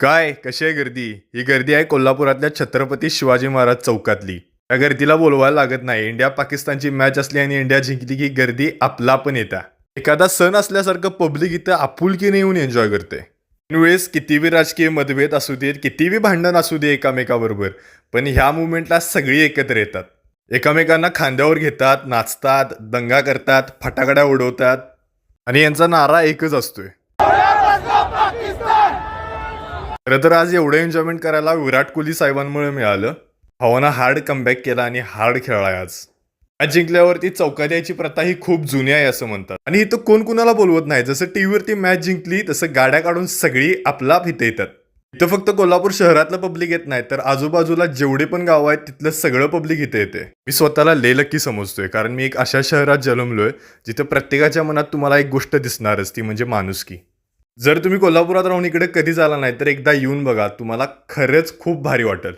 काय कशी आहे गर्दी? ही गर्दी आहे कोल्हापुरातल्या छत्रपती शिवाजी महाराज चौकातली. या गर्दीला बोलवायला लागत नाही. इंडिया पाकिस्तानची मॅच असली आणि इंडिया जिंकली की गर्दी आपला पण येता. एखादा सण असल्यासारखं पब्लिक इथं आपुलकीने येऊन एन्जॉय करते. वेळेस कितीही राजकीय मतभेद असू देत, कितीही भांडण असू दे एकामेकाबरोबर, पण ह्या मुवमेंटला सगळी एकत्र येतात. एकामेकांना खांद्यावर घेतात, नाचतात, दंगा करतात, फटाकड्या उडवतात आणि यांचा नारा एकच असतोय. खरं तर आज एवढं एन्जॉयमेंट करायला विराट कोहली साहेबांमुळे मिळालं. भावानं हार्ड कमबॅक केला आणि हार्ड खेळलाय आज. मॅच जिंकल्यावरती चौकात यायची प्रथा ही खूप जुनी आहे असं म्हणतात. आणि इथं कोण कुणाला बोलवत नाही. जसं टीव्हीवरती मॅच जिंकली तसं गाड्या काढून सगळी आपला इथे येतात. इथं फक्त कोल्हापूर शहरातलं पब्लिक येत नाही, तर आजूबाजूला जेवढे पण गाव आहेत तिथलं सगळं पब्लिक इथे येते. मी स्वतःला लय लकी समजतोय, कारण मी एक अशा शहरात जन्मलोय जिथं प्रत्येकाच्या मनात तुम्हाला एक गोष्ट दिसणारच, ती म्हणजे माणुसकी. जर तुम्ही कोल्हापुरात राहून इकडे कधीच आला नाही तर एकदा येऊन बघा, तुम्हाला खरंच खूप भारी वाटेल.